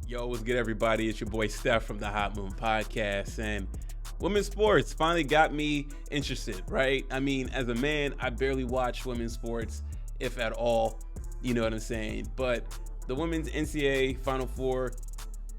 Yo, what's good, everybody? It's your boy Steph from the Hot Moon Podcast, and women's sports finally got me interested, right? I mean, as a man, I barely watch women's sports, if at all. You know what I'm saying? But the women's NCAA Final Four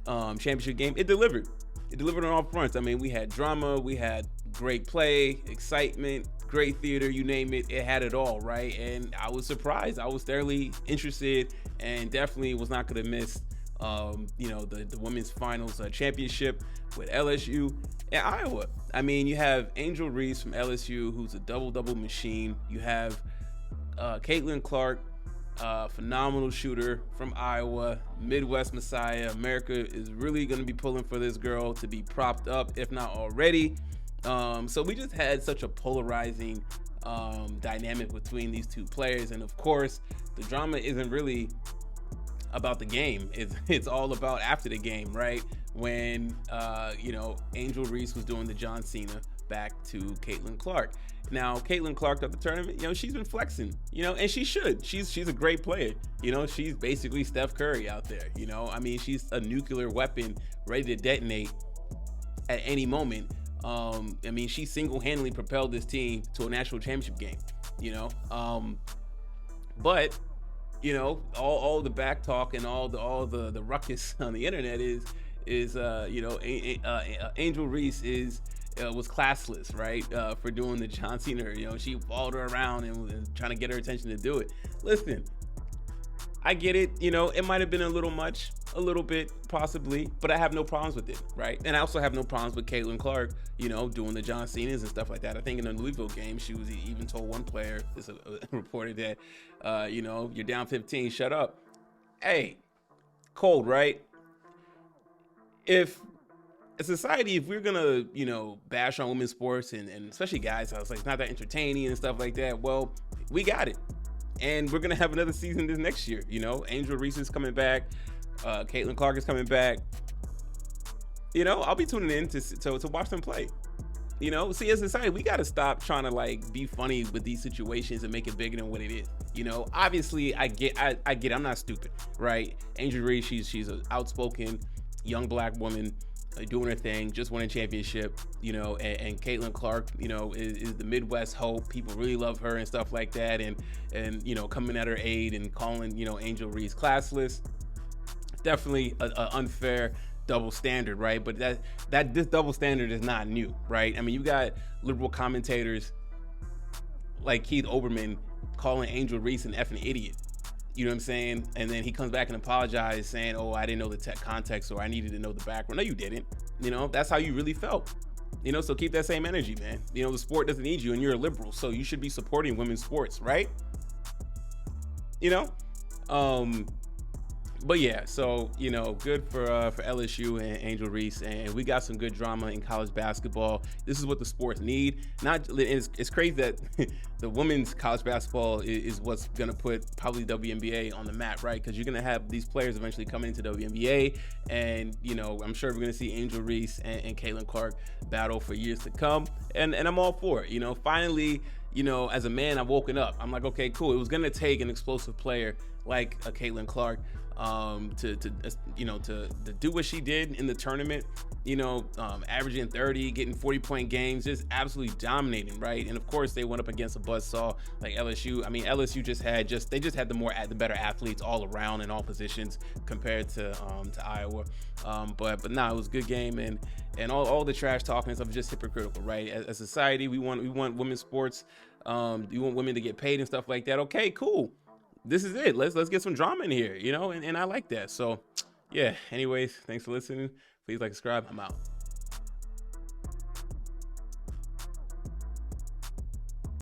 championship game, it delivered. It delivered on all fronts. I mean, we had drama, we had great play, excitement, great theater, you name it. It had it all, right? And I was surprised. I was thoroughly interested, and definitely was not going to miss the women's finals championship with LSU and Iowa. I mean, you have Angel Reese from LSU, who's a double machine. You have Caitlin Clark, phenomenal shooter from Iowa, Midwest Messiah. America is really going to be pulling for this girl to be propped up, if not already. So we just had such a polarizing dynamic between these two players, and of course, the drama isn't really about the game. It's all about after the game, right? When Angel Reese was doing the John Cena back to Caitlin Clark. Now, Caitlin Clark at the tournament, she's been flexing, and she should. She's a great player. She's basically Steph Curry out there. I mean, she's a nuclear weapon ready to detonate at any moment. I mean, she single-handedly propelled this team to a national championship game. But all the back talk and all the ruckus on the internet is Angel Reese was classless, right? For doing the John Cena. She followed her around and trying to get her attention to do it. Listen, I get it. It might have been a little much, a little bit possibly, but I have no problems with it, right? And I also have no problems with Caitlin Clark, doing the John Cenas and stuff like that. I think in the Louisville game, she was even told one player, reported that, you're down 15, shut up. Hey, cold, right? If a society, if we're gonna, bash on women's sports and especially guys, I was like, it's not that entertaining and stuff like that. Well, we got it. And we're gonna have another season this next year. Angel Reese is coming back. Caitlin Clark is coming back. I'll be tuning in to watch them play. See, as a society, we got to stop trying to be funny with these situations and make it bigger than what it is. Obviously, I get. I'm not stupid, right? Angel Reese, she's an outspoken young black woman doing her thing, just won a championship. And Caitlin Clark, is the Midwest hope. People really love her and stuff like that, and coming at her aid and calling Angel Reese classless. Definitely an unfair double standard, right? But this double standard is not new, right? I mean, you got liberal commentators like Keith Olbermann calling Angel Reese an effing idiot. You know what I'm saying? And then he comes back and apologizes, saying, "Oh, I didn't know the context, or I needed to know the background." No, you didn't. That's how you really felt. So keep that same energy, man. The sport doesn't need you, and you're a liberal, so you should be supporting women's sports, right? But yeah, so good for LSU and Angel Reese, and we got some good drama in college basketball. This is what the sports need. It's crazy that the women's college basketball is what's gonna put probably WNBA on the map, right? Because you're gonna have these players eventually coming into WNBA, and I'm sure we're gonna see Angel Reese and Caitlin Clark battle for years to come, and I'm all for it. Finally, as a man, I've woken up. I'm like, okay, cool. It was gonna take an explosive player like a Caitlin Clark to do what she did in the tournament, averaging 30, getting 40-point games, just absolutely dominating, right? And of course, they went up against a buzzsaw like LSU. I mean, LSU just had the better athletes all around in all positions compared to Iowa. But no, it was a good game, and all the trash talking and stuff is just hypocritical, right? As a society, we want women's sports. You want women to get paid and stuff like that. Okay, cool. This is it. Let's get some drama in here, and I like that. So, yeah. Anyways, thanks for listening. Please like, subscribe. I'm out.